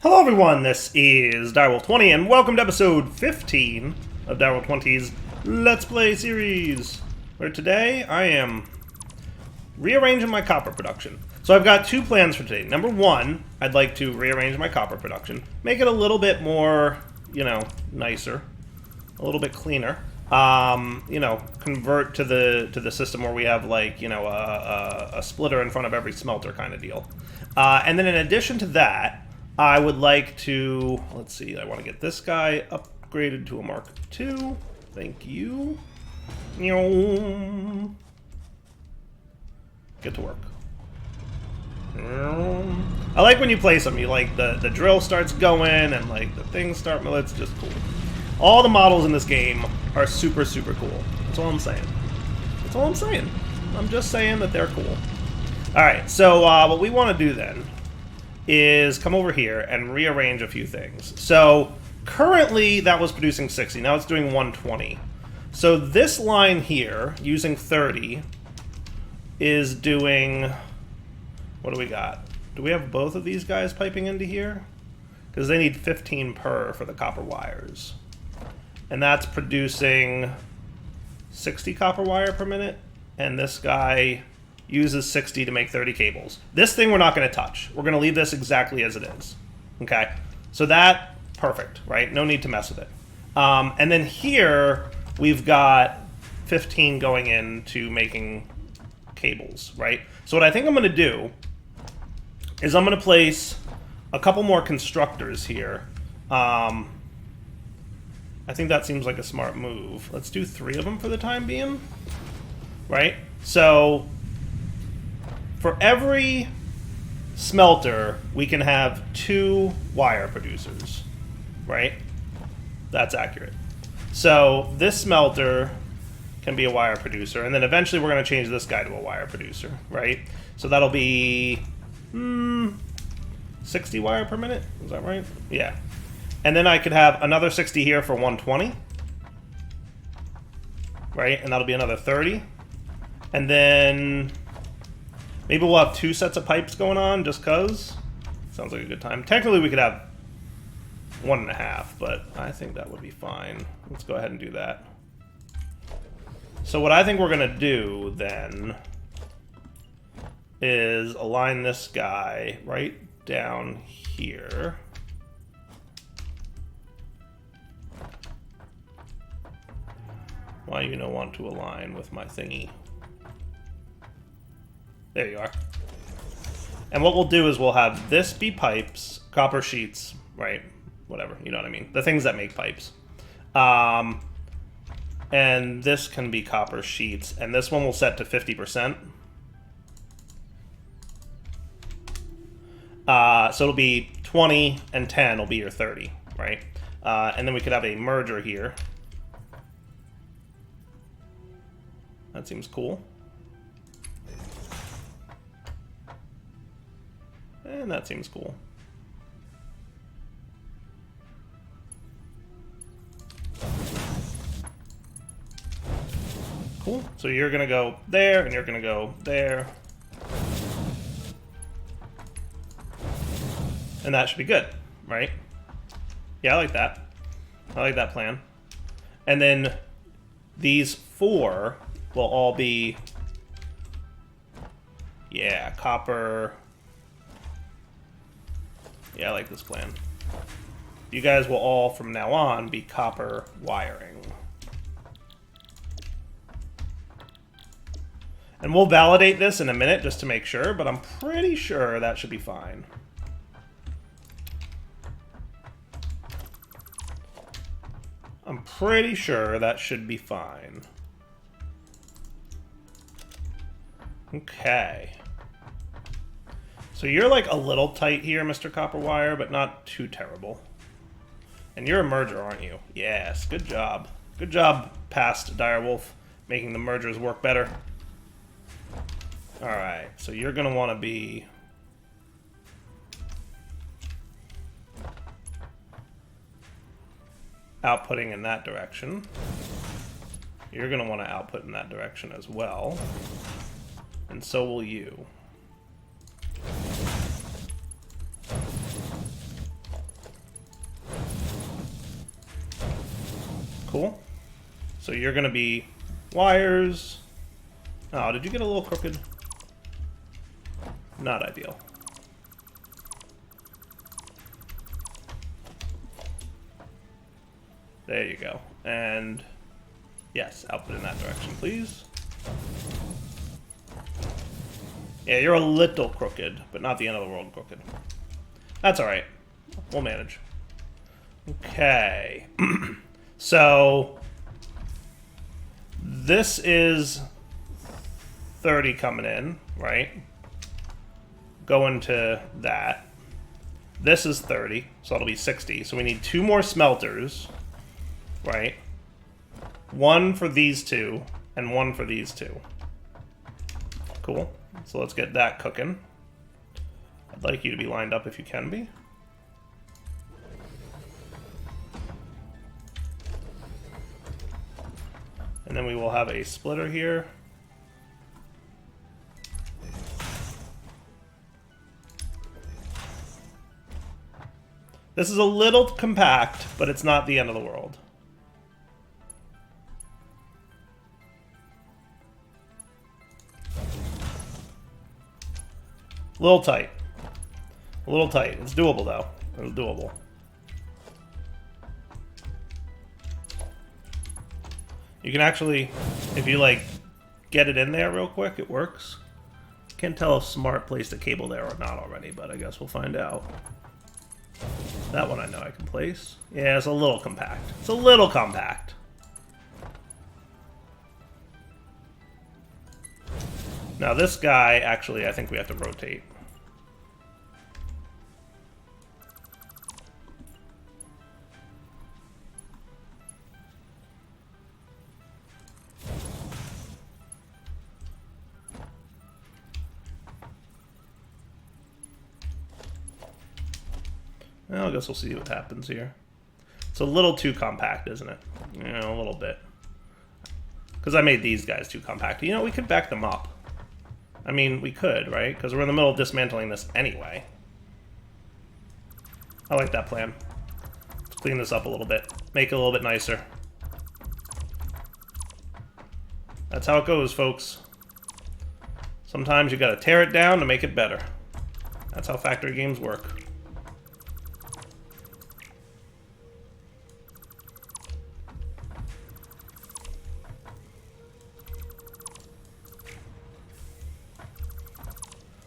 Hello everyone, this is Direwolf20 and welcome to episode 15 of Direwolf20's Let's Play series, where today I am rearranging my copper production. So I've got two plans for today. Number one, I'd like to rearrange my copper production, make it a little bit more, nicer, a little bit cleaner. Convert to the system where we have like, a splitter in front of every smelter kind of deal. And then in addition to that, I would like to, let's see, I want to get this guy upgraded to a Mark II. Thank you. Get to work. I like when you play something, you like the drill starts going and like the things start, it's just cool. All the models in this game are super, super cool. That's all I'm saying. That's all I'm saying. I'm just saying that they're cool. Alright, so what we want to do then is come over here and rearrange a few things. So currently that was producing 60, now it's doing 120. So this line here, using 30, is doing, what do we got? Do we have both of these guys piping into here? Because they need 15 per for the copper wires. And that's producing 60 copper wire per minute, and this guy uses 60 to make 30 cables. This thing we're not going to touch. We're going to leave this exactly as it is. Okay? So that, perfect, right? No need to mess with it. And then here, we've got 15 going into making cables, right? So what I think I'm going to do is I'm going to place a couple more constructors here. I think that seems like a smart move. Let's do 3 of them for the time being, right? So for every smelter, we can have 2 wire producers, right? That's accurate. So this smelter can be a wire producer, and then eventually we're going to change this guy to a wire producer, right? So that'll be 60 wire per minute, is that right? Yeah. And then I could have another 60 here for 120, right? And that'll be another 30. And then maybe we'll have 2 sets of pipes going on, just cause. Sounds like a good time. Technically, we could have 1.5, but I think that would be fine. Let's go ahead and do that. So what I think we're gonna do then is align this guy right down here. Why you don't want to align with my thingy? There you are. And what we'll do is we'll have this be pipes, copper sheets, right? Whatever, you know what I mean. The things that make pipes. And this can be copper sheets. And this one will set to 50%. So it'll be 20 and 10 will be your 30, right? And then we could have a merger here. That seems cool. And that seems cool. Cool. So you're going to go there, and you're going to go there. And that should be good, right? Yeah, I like that. I like that plan. And then these 4 will all be, yeah, copper. Yeah, I like this plan. You guys will all, from now on, be copper wiring. And we'll validate this in a minute just to make sure, but I'm pretty sure that should be fine. I'm pretty sure that should be fine. Okay. So you're like a little tight here, Mr. Copper Wire, but not too terrible. And you're a merger, aren't you? Yes, good job. Good job, past Direwolf, making the mergers work better. Alright, so you're going to want to be outputting in that direction. You're going to want to output in that direction as well. And so will you. cool. So you're going to be wires. Oh, did you get a little crooked? Not ideal. There you go. And yes, output in that direction, please. Yeah, you're a little crooked, but not the end of the world crooked. That's alright. We'll manage. Okay. So this is 30 coming in, right? Going to that. This is 30, so that'll be 60. So we need 2 more smelters, right? 1 for these 2, and 1 for these 2. Cool. So let's get that cooking. I'd like you to be lined up if you can be. And then we will have a splitter here. This is a little compact, but it's not the end of the world. A little tight. A little tight. It's doable, though. It's doable. You can actually, if you, like, get it in there real quick, it works. Can't tell if Smart placed a cable there or not already, but I guess we'll find out. That one I know I can place. Yeah, it's a little compact. It's a little compact. Now this guy, actually, I think we have to rotate. Well, I guess we'll see what happens here. It's a little too compact, isn't it? Yeah, a little bit. Because I made these guys too compact. You know, we could back them up. I mean, we could, right? Because we're in the middle of dismantling this anyway. I like that plan. Let's clean this up a little bit. Make it a little bit nicer. That's how it goes, folks. Sometimes you gotta tear it down to make it better. That's how factory games work.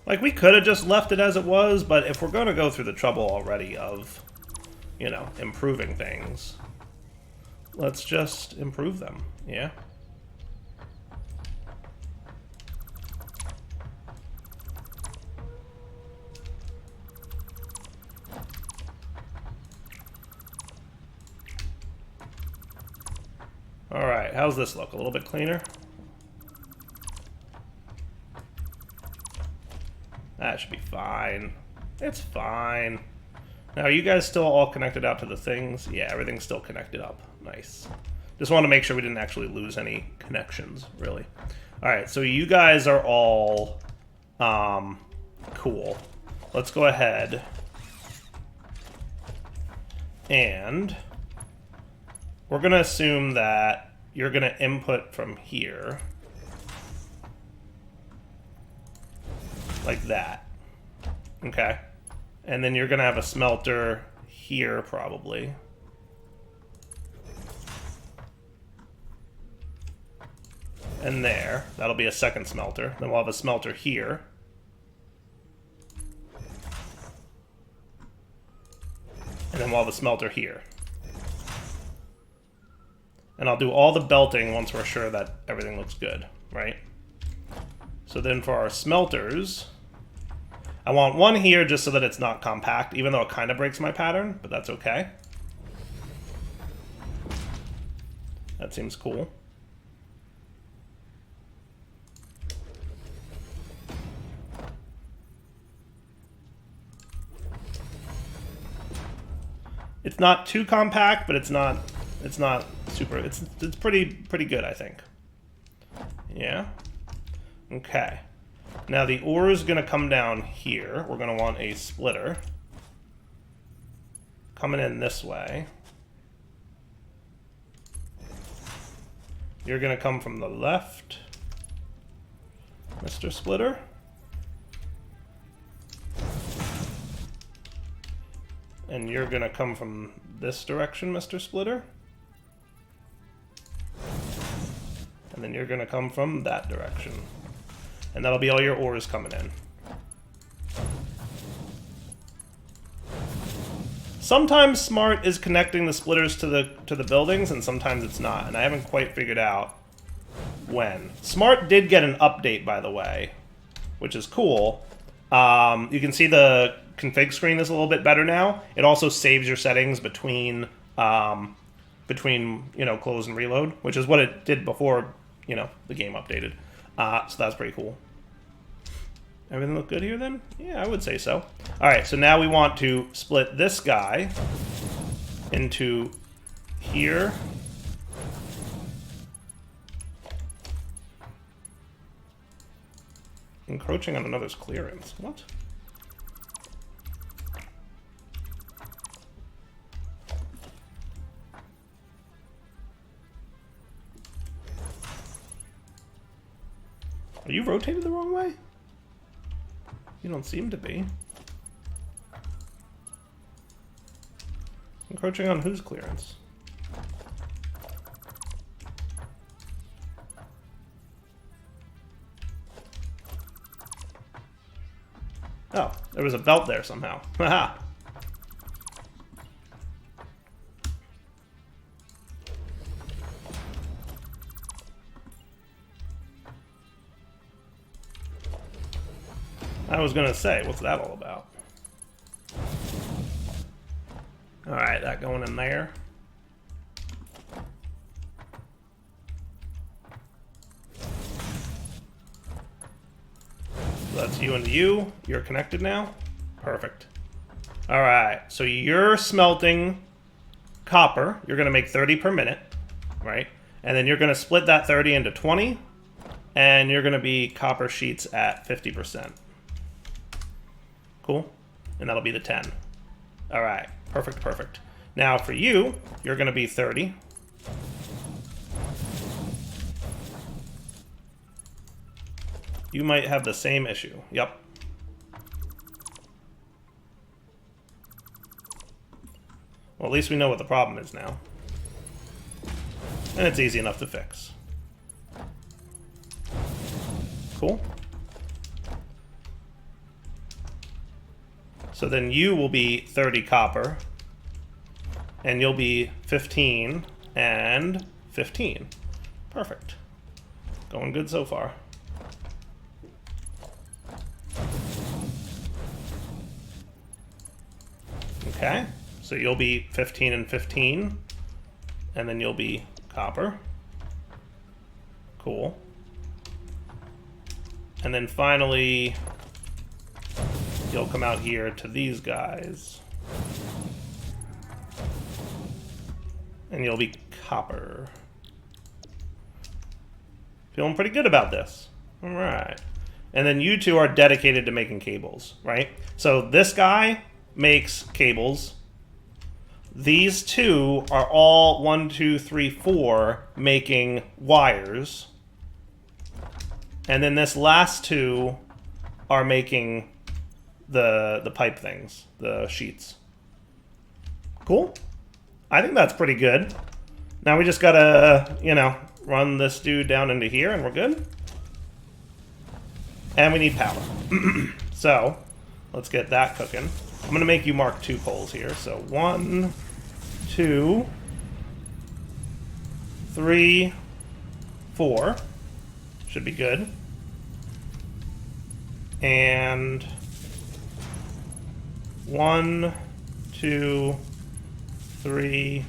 Like, we could have just left it as it was, but if we're going to go through the trouble already of, you know, improving things, let's just improve them, yeah? Alright, how's this look? A little bit cleaner? That should be fine. It's fine. Now, are you guys still all connected out to the things? Yeah, everything's still connected up. Nice. Just want to make sure we didn't actually lose any connections, really. Alright, so you guys are all cool. Let's go ahead and we're going to assume that you're going to input from here. Like that. Okay. And then you're going to have a smelter here, probably. And there. That'll be a second smelter. Then we'll have a smelter here. And then we'll have a smelter here. And I'll do all the belting once we're sure that everything looks good, right? So then for our smelters, I want one here just so that it's not compact, even though it kind of breaks my pattern, but that's okay. That seems cool. It's not too compact, but it's not super. It's pretty good, I think. Yeah. Okay. Now the ore is going to come down here. We're going to want a splitter coming in this way. You're going to come from the left, Mr. Splitter. And you're going to come from this direction, Mr. Splitter. And then you're going to come from that direction. And that'll be all your ores coming in. Sometimes Smart is connecting the splitters to the buildings, and sometimes it's not. And I haven't quite figured out when. Smart did get an update, by the way, which is cool. You can see the config screen is a little bit better now. It also saves your settings between close and reload, which is what it did before the game updated. So that's pretty cool. Everything look good here then? Yeah, I would say so. All right, so now we want to split this guy into here. Encroaching on another's clearance. What? Are you rotated the wrong way? You don't seem to be. Encroaching on whose clearance? Oh, there was a belt there somehow. Haha. I was gonna say, what's that all about? Alright, that going in there. So that's you and you. You're connected now. Perfect. Alright, so you're smelting copper. You're gonna make 30 per minute, right? And then you're gonna split that 30 into 20, and you're gonna be copper sheets at 50%. Cool. And that'll be the 10. All right. Perfect, perfect. Now for you, you're going to be 30. You might have the same issue. Yep. Well, at least we know what the problem is now. And it's easy enough to fix. Cool. So then you will be 30 copper, and you'll be 15 and 15. Perfect. Going good so far. Okay, so you'll be 15 and 15, and then you'll be copper. Cool. And then finally, you'll come out here to these guys. And you'll be copper. Feeling pretty good about this. All right. And then you two are dedicated to making cables, right? So this guy makes cables. These two are all 1, 2, 3, 4 making wires. And then this last two are making the pipe things, the sheets. Cool. I think that's pretty good. Now we just gotta, run this dude down into here and we're good. And we need power. So let's get that cooking. I'm gonna make you mark 2 poles here. So 1, 2, 3, 4. Should be good. And 1, 2, 3.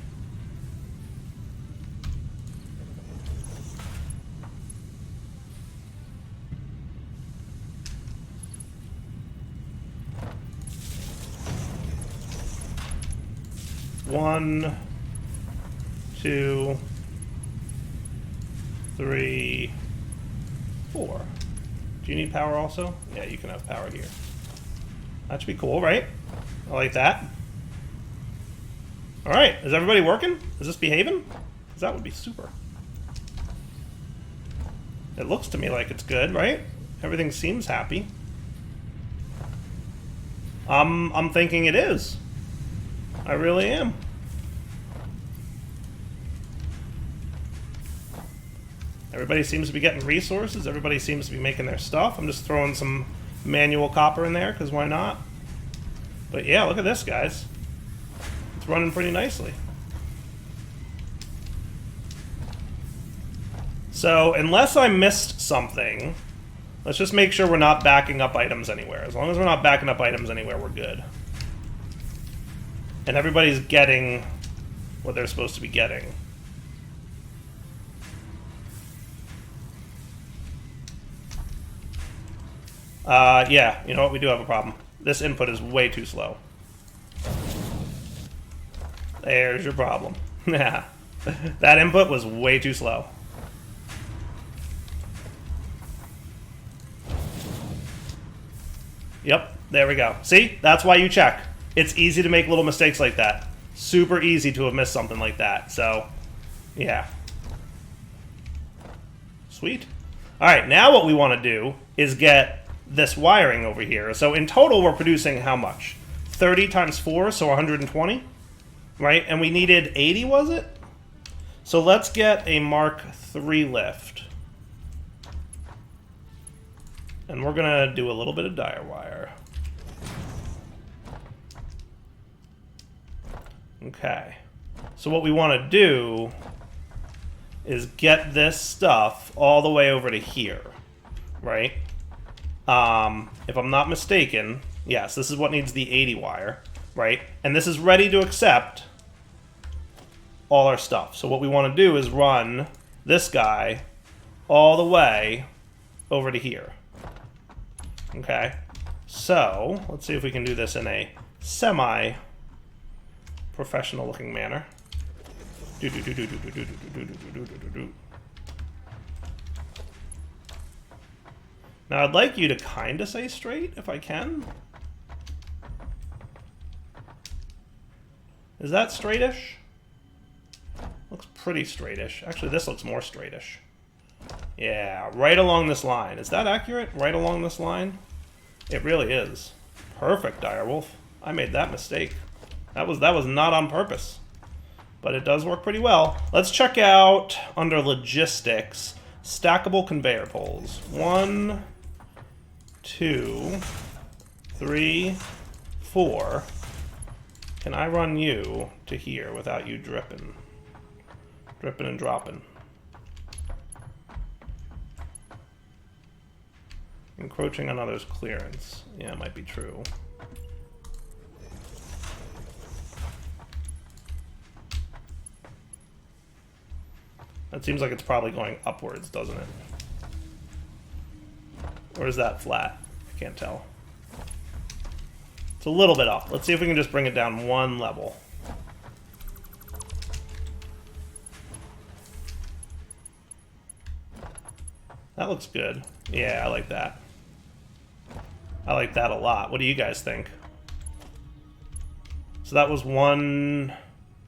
One, 2, 3, 4. Do you need power also? Yeah, you can have power here. That should be cool, right? I like that. All right, is everybody working? Is this behaving? Because that would be super. It looks to me like it's good, right? Everything seems happy. I'm thinking it is. I really am. Everybody seems to be getting resources. Everybody seems to be making their stuff. I'm just throwing some manual copper in there, because why not? But yeah, look at this, guys. It's running pretty nicely. So, unless I missed something, let's just make sure we're not backing up items anywhere. As long as we're not backing up items anywhere, we're good. And everybody's getting what they're supposed to be getting. Yeah, you know what? We do have a problem. This input is way too slow. There's your problem. Yeah. That input was way too slow. Yep, there we go. See? That's why you check. It's easy to make little mistakes like that. Super easy to have missed something like that. So, yeah. Sweet. Alright, now what we want to do is get this wiring over here. So in total, we're producing how much? 30 times 4, so 120? Right? And we needed 80, was it? So let's get a Mark III lift. And we're going to do a little bit of dire wire. Okay. So what we want to do is get this stuff all the way over to here. Right? If I'm not mistaken, yes, this is what needs the 80 wire. Right? And this is ready to accept all our stuff. So what we want to do is run this guy all the way over to here. Okay, so let's see if we can do this in a semi-professional looking manner. Now I'd like you to kind of say straight, if I can. Is that straightish? Looks pretty straightish. Actually, this looks more straightish. Yeah, right along this line. Is that accurate? Right along this line? It really is. Perfect, Direwolf. I made that mistake. That was not on purpose. But it does work pretty well. Let's check out, under logistics, stackable conveyor poles. 1, 2, 3, 4. Can I run you to here without you dripping? Dripping and dropping. Encroaching on others' clearance. Yeah, it might be true. That seems like it's probably going upwards, doesn't it? Or is that flat? I can't tell. It's a little bit up. Let's see if we can just bring it down one level. That looks good. Yeah, I like that. I like that a lot. What do you guys think? So that was 1,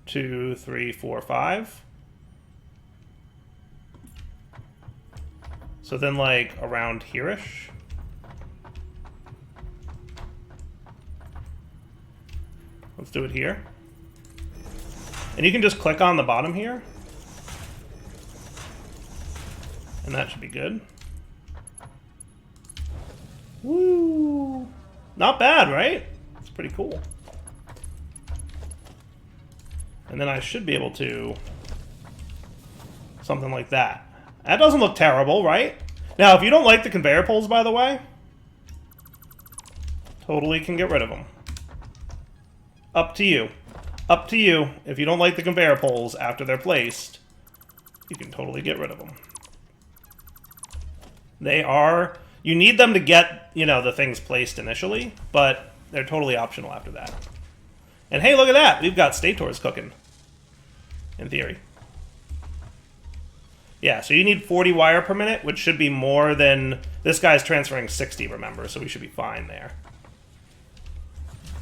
2, 3, 4, 5. So then, like, around here-ish? Let's do it here. And you can just click on the bottom here. And that should be good. Woo! Not bad, right? It's pretty cool. And then I should be able to... something like that. That doesn't look terrible, right? Now, if you don't like the conveyor poles, by the way, totally can get rid of them. Up to you. Up to you. If you don't like the conveyor poles after they're placed, you can totally get rid of them. They are... you need them to get, you know, the things placed initially, but they're totally optional after that. And hey, look at that! We've got Stators cooking. In theory. Yeah, so you need 40 wire per minute, which should be more than... this guy's transferring 60, remember, so we should be fine there.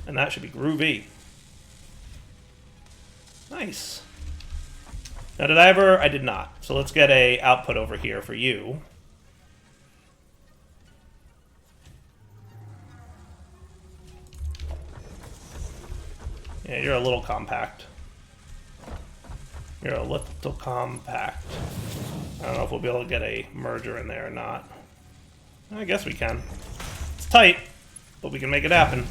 And that should be groovy. Nice. Now, did I ever... I did not. So let's get a output over here for you. Yeah, you're a little compact. You're a little compact. I don't know if we'll be able to get a merger in there or not. I guess we can. It's tight, but we can make it happen.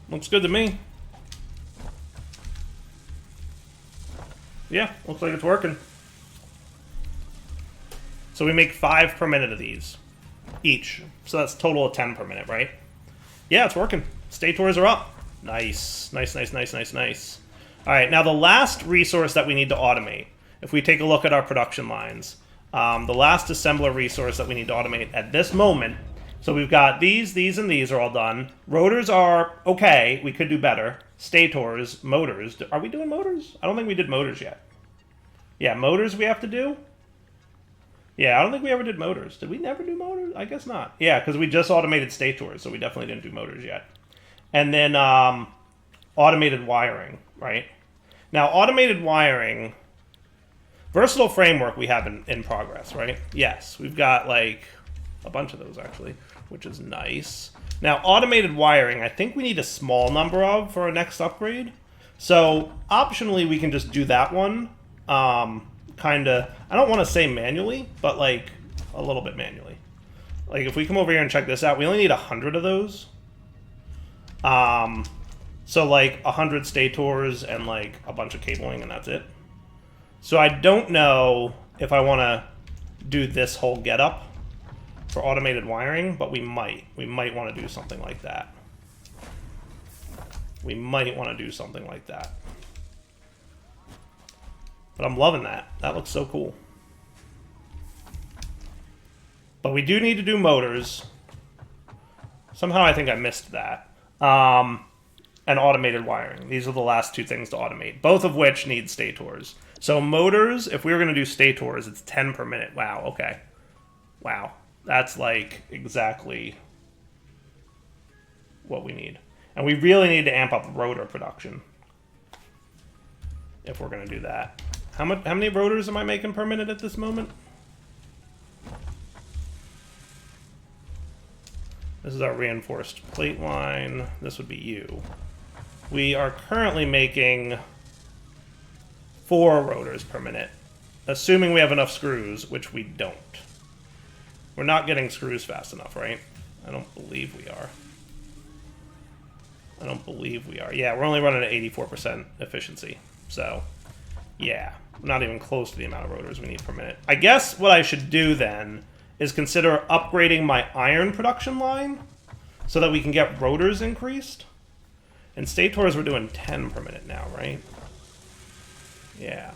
Looks good to me. Yeah, looks like it's working. So we make 5 per minute of these. Each. So that's a total of 10 per minute, right? Yeah, it's working. Stators are up. Nice. Nice, nice, nice, nice, nice. Alright, now the last resource that we need to automate, if we take a look at our production lines, the last assembler resource that we need to automate at this moment, so we've got these, and these are all done. Rotors are okay. We could do better. Stators, motors. Are we doing motors? I don't think we did motors yet. Yeah, motors we have to do. Yeah, I don't think we ever did motors. Did we never do motors? I guess not. Yeah, because we just automated stators, so we definitely didn't do motors yet. And then automated wiring, right? Now, automated wiring, versatile framework we have in progress, right? Yes, we've got like a bunch of those actually, which is nice. Now, automated wiring, I think we need a small number of for our next upgrade. So, optionally, we can just do that one. Kind of, I don't want to say manually, but like a little bit manually. Like if we come over here and check this out, we only need 100 of those. So like 100 stators and like a bunch of cabling, and that's it. So I don't know if I want to do this whole getup for automated wiring, but we might. We might want to do something like that. We might want to do something like that. But I'm loving that. That looks so cool. But we do need to do motors. Somehow I think I missed that. And automated wiring. These are the last 2 things to automate, both of which need stators. So motors, if we were going to do stators, it's 10 per minute. Wow, okay. Wow. That's like exactly what we need. And we really need to amp up rotor production if we're going to do that. How many rotors am I making per minute at this moment? This is our reinforced plate line. This would be you. We are currently making 4 rotors per minute, assuming we have enough screws, which we don't. We're not getting screws fast enough, right? I don't believe we are. I don't believe we are. Yeah, we're only running at 84% efficiency. So, yeah, not even close to the amount of rotors we need per minute. I guess what I should do then is consider upgrading my iron production line so that we can get rotors increased. And stators we're doing 10 per minute now, right? Yeah.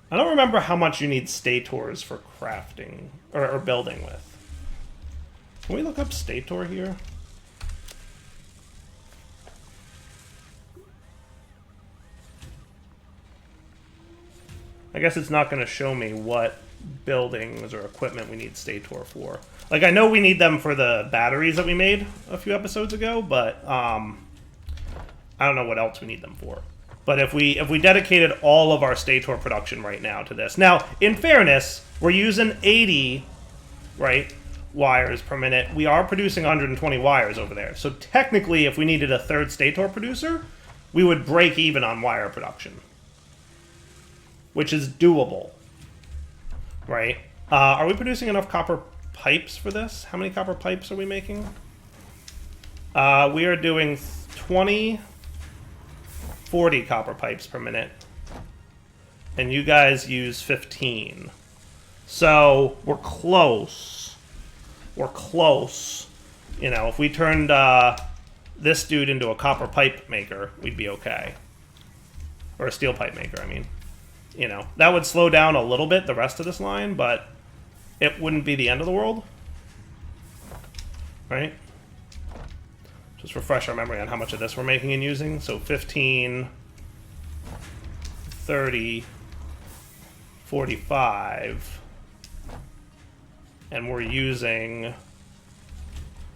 I don't remember how much you need stators for crafting or building with. Can we look up stator here? I guess it's not going to show me what buildings or equipment we need stator for. Like, I know we need them for the batteries that we made a few episodes ago, but I don't know what else we need them for. But if we dedicated all of our stator production right now to this. Now, in fairness, we're using 80, right, wires per minute. We are producing 120 wires over there. So technically, if we needed a third stator producer, we would break even on wire production, which is doable, right? Are we producing enough copper pipes for this? How many copper pipes are we making? We are doing 40 copper pipes per minute. And you guys use 15. So we're close. We're close. You know, if we turned this dude into a copper pipe maker, we'd be okay. Or a steel pipe maker, I mean. You know, that would slow down a little bit the rest of this line, but it wouldn't be the end of the world. Right? Just refresh our memory on how much of this we're making and using. So 15, 30, 45, and we're using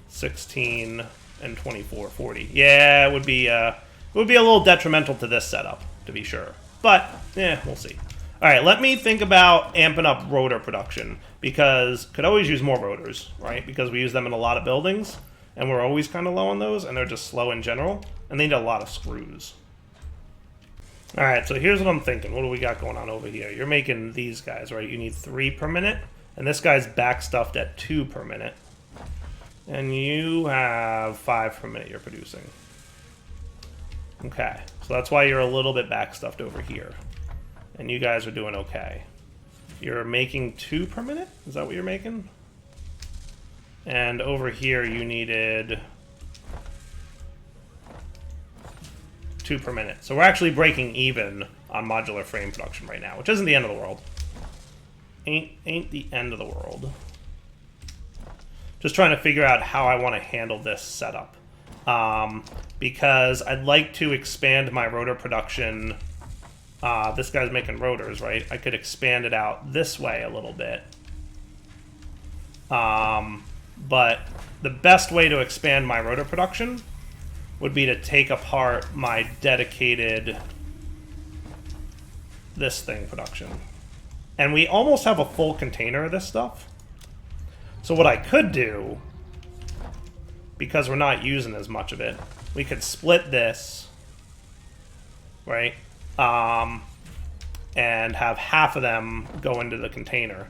16 and 24, 40. Yeah, it would be a little detrimental to this setup, to be sure. But, yeah, we'll see. All right, let me think about amping up rotor production, because could always use more rotors, right? Because we use them in a lot of buildings, and we're always kind of low on those, and they're just slow in general, and they need a lot of screws. All right, so here's what I'm thinking. What do we got going on over here? You're making these guys, right? You need 3 per minute, and this guy's backstuffed at 2 per minute, and you have 5 per minute you're producing. Okay, so that's why you're a little bit backstuffed over here. And you guys are doing okay. You're making 2 per minute? Is that what you're making? And over here you needed 2 per minute. So we're actually breaking even on modular frame production right now, which isn't the end of the world. Ain't the end of the world. Just trying to figure out how I want to handle this setup. Because I'd like to expand my rotor production. This guy's making rotors, right? I could expand it out this way a little bit. But the best way to expand my rotor production would be to take apart my dedicated this thing production. And we almost have a full container of this stuff. So what I could do, because we're not using as much of it, we could split this, right? And have half of them go into the container.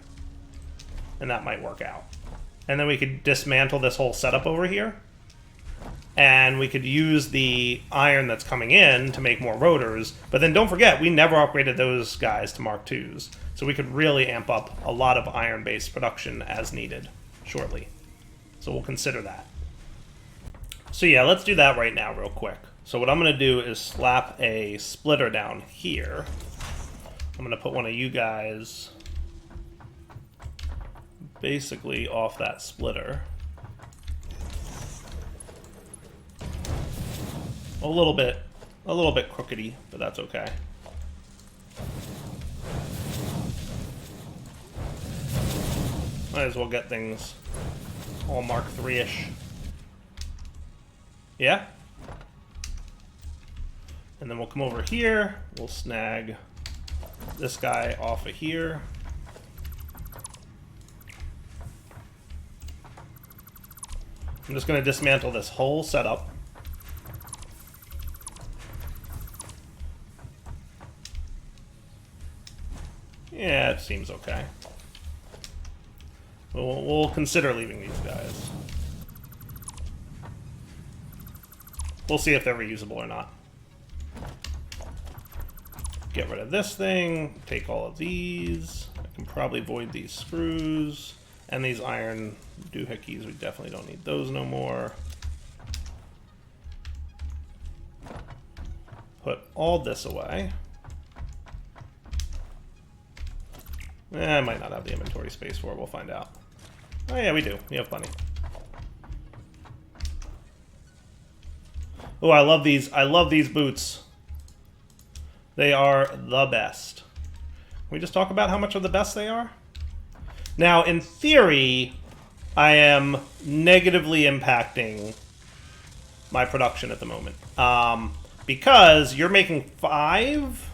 And that might work out. And then we could dismantle this whole setup over here. And we could use the iron that's coming in to make more rotors. But then don't forget, we never upgraded those guys to Mark IIs. So we could really amp up a lot of iron-based production as needed shortly. So we'll consider that. So yeah, let's do that right now real quick. So what I'm going to do is slap a splitter down here. I'm going to put one of you guys basically off that splitter. A little bit crookedy, but that's okay. Might as well get things all Mark III-ish. Yeah? And then we'll come over here, we'll snag this guy off of here. I'm just going to dismantle this whole setup. Yeah, it seems okay. We'll consider leaving these guys. We'll see if they're reusable or not. Get rid of this thing, take all of these. I can probably void these screws. And these iron doohickeys, we definitely don't need those no more. Put all this away. I might not have the inventory space for it, we'll find out. Oh yeah, we do. We have plenty. Oh, I love these boots. They are the best. Can we just talk about how much of the best they are? Now, in theory, I am negatively impacting my production at the moment. Because you're making 5,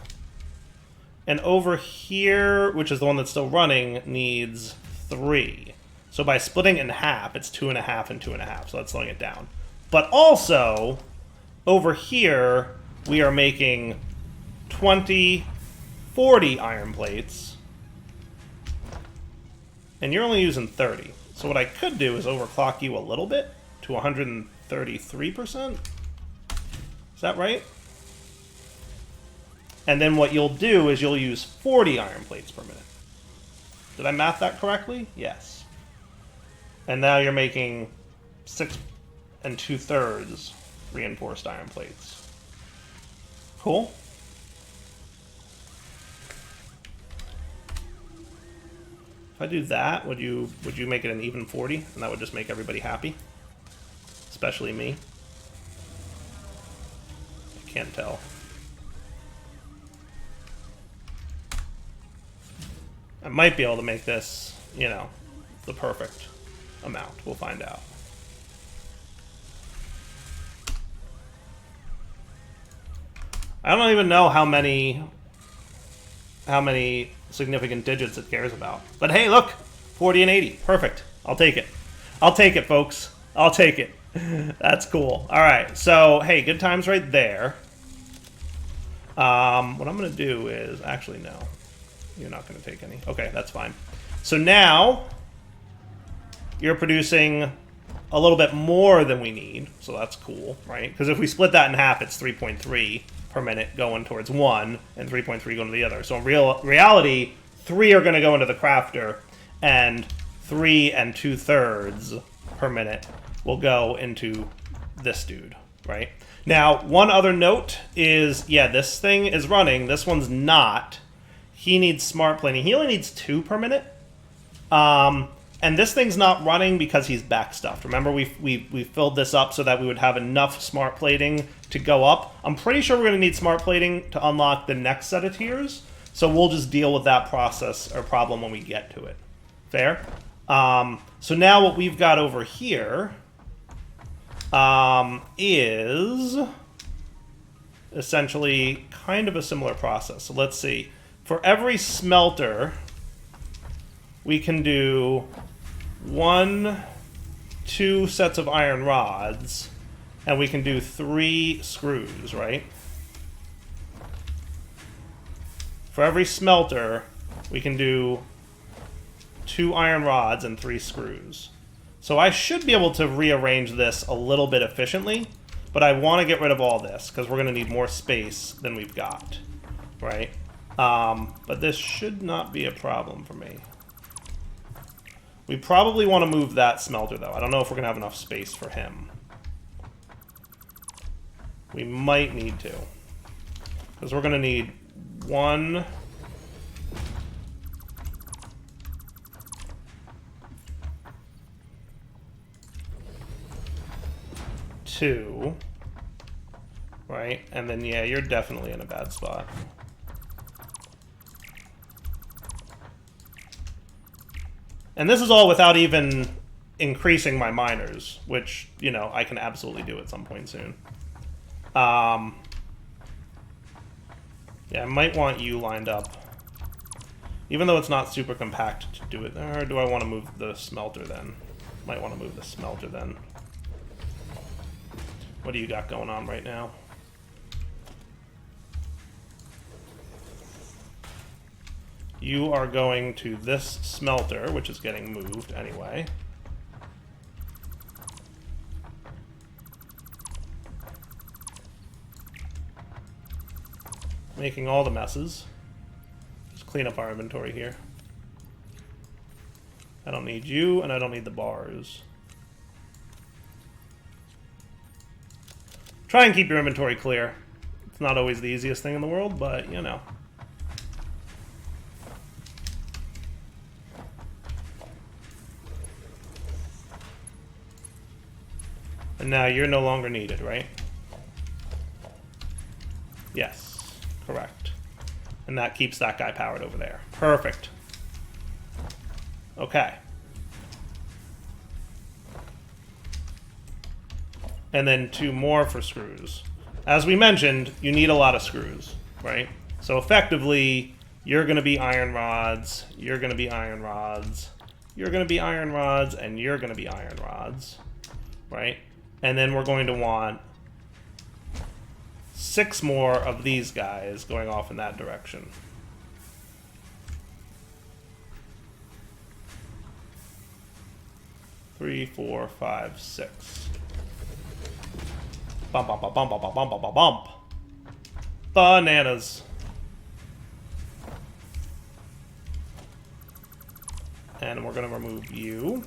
and over here, which is the one that's still running, needs 3. So by splitting it in half, it's 2.5 and 2.5, so that's slowing it down. But also, over here, we are making 20, 40 iron plates. And you're only using 30. So what I could do is overclock you a little bit to 133%. Is that right? And then what you'll do is you'll use 40 iron plates per minute. Did I math that correctly? Yes. And now you're making 6 2/3 reinforced iron plates. Cool. If I do that, would you make it an even 40? And that would just make everybody happy? Especially me. I can't tell. I might be able to make this, you know, the perfect amount. We'll find out. I don't even know how many how many significant digits it cares about. But hey, look, 40 and 80, perfect. I'll take it. I'll take it, folks. I'll take it. That's cool. All right, so hey, good times right there. What I'm gonna do is actually no, you're not gonna take any. Okay, that's fine. So now you're producing a little bit more than we need, so that's cool, right? Because if we split that in half, it's 3.3 per minute going towards one, and 3.3 going to the other. So in reality, 3 are going to go into the crafter, and 3 2/3 per minute will go into this dude, right? Now, one other note is, yeah, this thing is running. This one's not. He needs smart plating. He only needs 2 per minute. And this thing's not running because he's backstuffed. Remember, we filled this up so that we would have enough smart plating to go up. I'm pretty sure we're going to need smart plating to unlock the next set of tiers. So we'll just deal with that process or problem when we get to it. Fair? So now what we've got over here is essentially kind of a similar process. So let's see. For every smelter, we can do 1, 2 sets of iron rods, and we can do 3 screws, right? For every smelter, we can do 2 iron rods and 3 screws. So I should be able to rearrange this a little bit efficiently, but I want to get rid of all this because we're going to need more space than we've got, right? But this should not be a problem for me. We probably want to move that smelter, though. I don't know if we're going to have enough space for him. We might need to. Because we're going to need 1... 2... Right? And then, yeah, you're definitely in a bad spot. And this is all without even increasing my miners, which, you know, I can absolutely do at some point soon. Yeah, I might want you lined up. Even though it's not super compact to do it. Or do I want to move the smelter then? Might want to move the smelter then. What do you got going on right now? You are going to this smelter, which is getting moved anyway. Making all the messes. Just clean up our inventory here. I don't need you, and I don't need the bars. Try and keep your inventory clear. It's not always the easiest thing in the world, but, you know. And now you're no longer needed, right? Yes, correct. And that keeps that guy powered over there. Perfect. Okay. And then 2 more for screws. As we mentioned, you need a lot of screws, right? So effectively, you're going to be iron rods, you're going to be iron rods, you're going to be iron rods, and you're going to be iron rods, right? And then we're going to want 6 more of these guys going off in that direction. Three, 4, 5, 6. Bump, bump, bump, bump, bump, bump, bump, bump. Bananas. And we're going to remove you.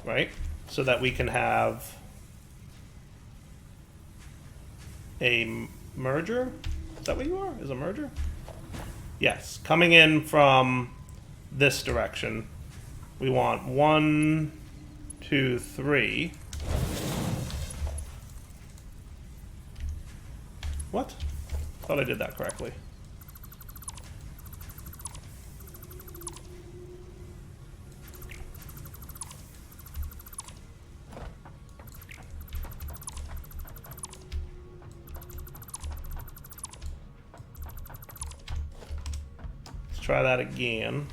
Right? So that we can have a merger. Is that what you are? Is a merger? Yes. Coming in from this direction. We want 1, 2, 3. What? I thought I did that correctly. try that again.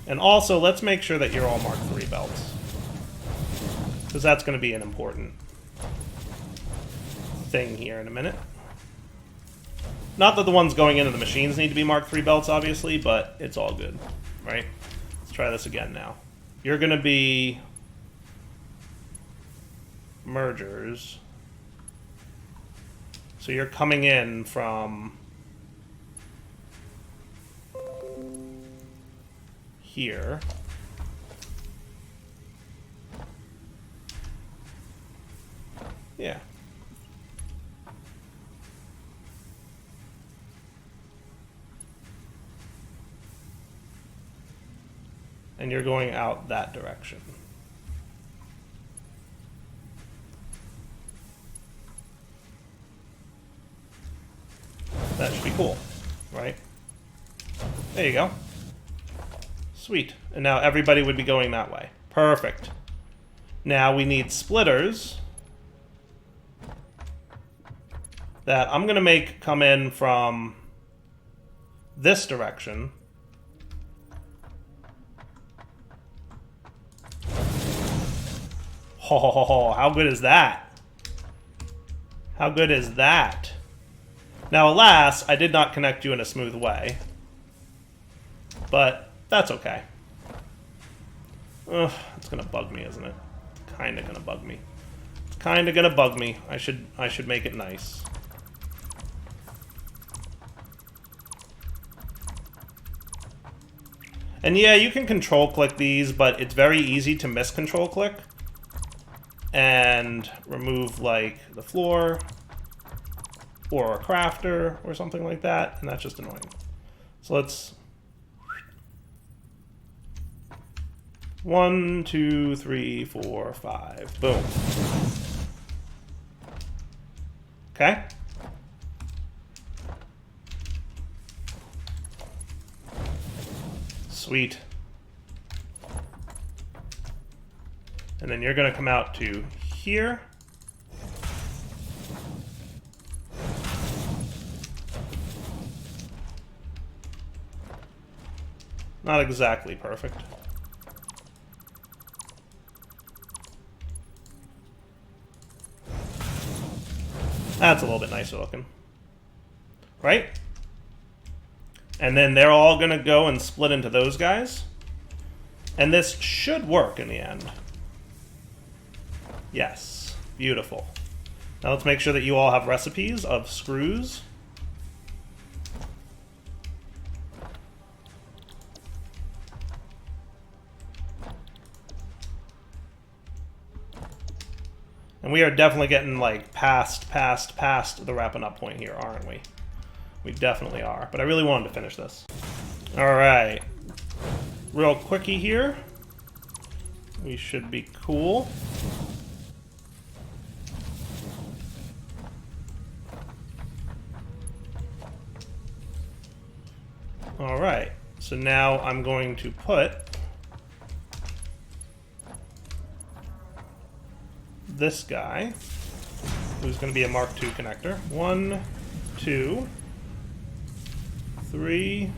And also, let's make sure that you're all Mark III belts. Because that's going to be an important thing here in a minute. Not that the ones going into the machines need to be Mark III belts, obviously, but it's all good, right? Let's try this again now. You're going to be mergers. So you're coming in from here. Yeah. And you're going out that direction. That should be cool, right? There you go. Sweet. And now everybody would be going that way. Perfect. Now we need splitters that I'm going to make come in from this direction. Oh, how good is that? How good is that? Now, alas, I did not connect you in a smooth way. But that's okay. Ugh, it's gonna bug me, isn't it? It's kinda gonna bug me. It's kinda gonna bug me. I should make it nice. And yeah, you can control click these, but it's very easy to miss control click and remove like the floor or a crafter or something like that, and that's just annoying. So let's 1, 2, 3, 4, 5. Boom. Okay. Sweet. And then you're going to come out to here. Not exactly perfect. That's a little bit nicer looking. Right? And then they're all going to go and split into those guys. And this should work in the end. Yes. Beautiful. Now let's make sure that you all have recipes of screws. And we are definitely getting like past the wrapping up point here, aren't we? We definitely are. But I really wanted to finish this. Alright. Real quickie here. We should be cool. Alright. So now I'm going to put this guy, who's going to be a Mark II connector. 1, 2, 3,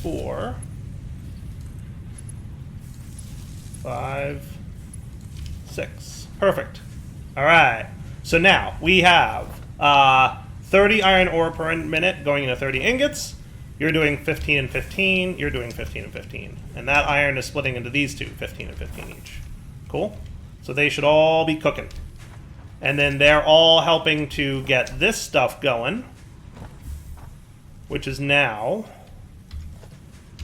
4, 5, 6. Perfect. All right. So now we have 30 iron ore per minute going into 30 ingots. You're doing 15 and 15. You're doing 15 and 15. And that iron is splitting into these two, 15 and 15 each. Cool? So they should all be cooking. And then they're all helping to get this stuff going, which is now,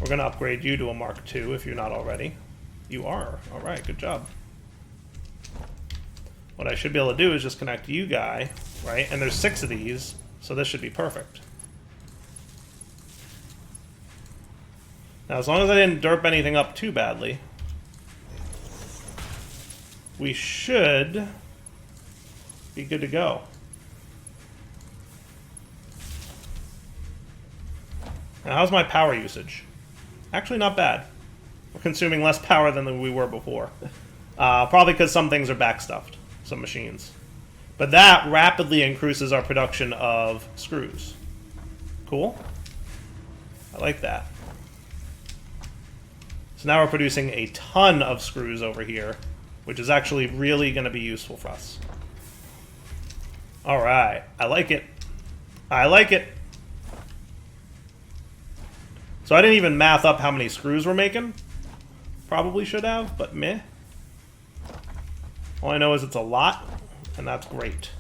we're going to upgrade you to a Mark II if you're not already. You are. All right, good job. What I should be able to do is just connect you guy, right? And there's 6 of these, so this should be perfect. Now, as long as I didn't derp anything up too badly, we should be good to go. Now, how's my power usage? Actually, not bad. We're consuming less power than we were before. Probably because some things are backstuffed, some machines. But that rapidly increases our production of screws. Cool. I like that. So now we're producing a ton of screws over here, which is actually really going to be useful for us. All right. I like it. I like it. So I didn't even math up how many screws we're making. Probably should have, but meh. All I know is it's a lot, and that's great.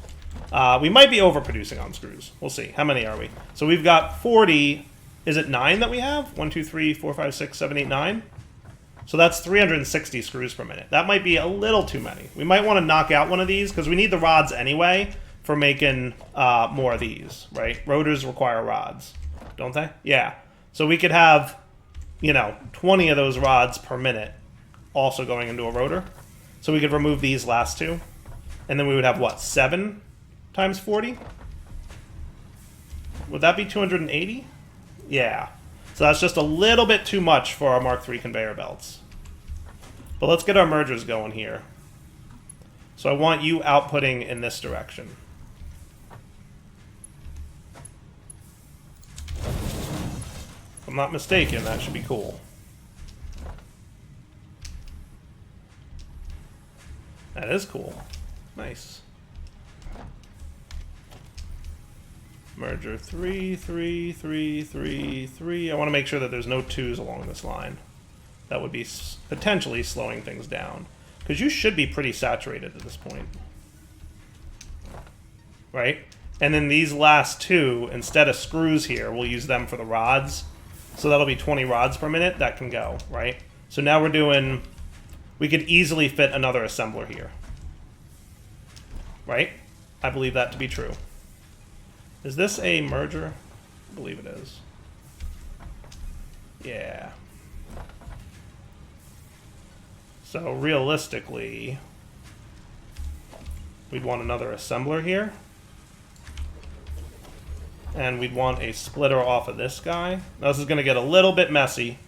We might be overproducing on screws. We'll see. How many are we? So we've got 40. Is it 9 that we have? 1, 2, 3, 4, 5, 6, 7, 8, 9. So that's 360 screws per minute. That might be a little too many. We might want to knock out one of these because we need the rods anyway for making more of these, right? Rotors require rods, don't they? Yeah. So we could have, 20 of those rods per minute also going into a rotor. So we could remove these last two. And then we would have, what, 7 times 40? Would that be 280? Yeah. So that's just a little bit too much for our Mark III conveyor belts. But let's get our mergers going here. So I want you outputting in this direction. If I'm not mistaken, that should be cool. That is cool. Nice. Merger 3, 3, 3, 3, 3. I want to make sure that there's no 2s along this line. That would be potentially slowing things down. Because you should be pretty saturated at this point. Right? And then these last 2, instead of screws here, we'll use them for the rods. So that'll be 20 rods per minute. That can go, right? So now we're doing... We could easily fit another assembler here. Right? I believe that to be true. Is this a merger? I believe it is. Yeah. So realistically, we'd want another assembler here. And we'd want a splitter off of this guy. Now this is going to get a little bit messy.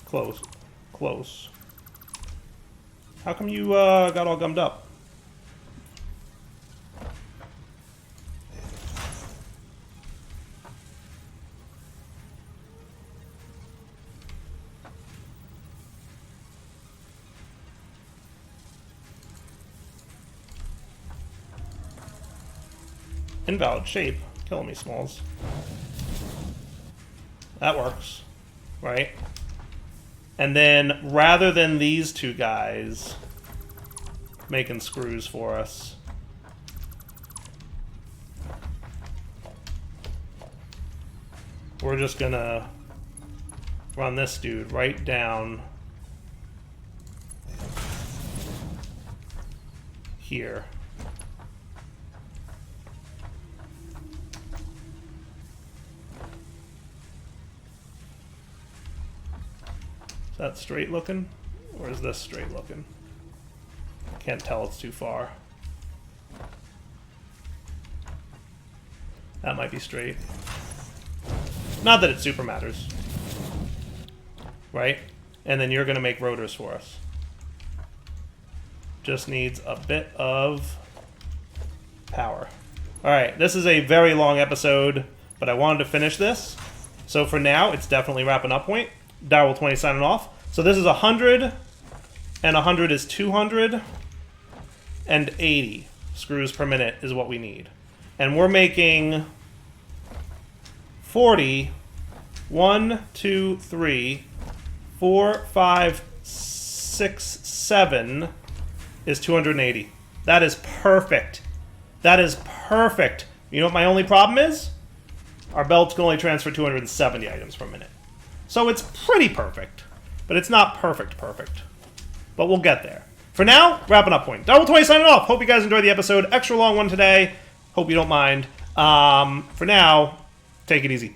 Close. Close. How come you got all gummed up? Invalid shape. Killing me, Smalls. That works. Right? And then, rather than these two guys making screws for us, we're just gonna run this dude right down here. Is that straight looking? Or is this straight looking? Can't tell, it's too far. That might be straight. Not that it super matters. Right? And then you're going to make rotors for us. Just needs a bit of power. Alright, this is a very long episode, but I wanted to finish this. So for now, it's definitely wrapping up point. Darryl20 signing off. So this is 100, and 100 is 280 screws per minute is what we need. And we're making 40, 1, 2, 3, 4, 5, 6, 7 is 280. That is perfect. That is perfect. You know what my only problem is? Our belts can only transfer 270 items per minute. So it's pretty perfect, but it's not perfect. But we'll get there. For now, wrapping up point. Darryl20 signing off. Hope you guys enjoyed the episode. Extra long one today. Hope you don't mind. For now, take it easy.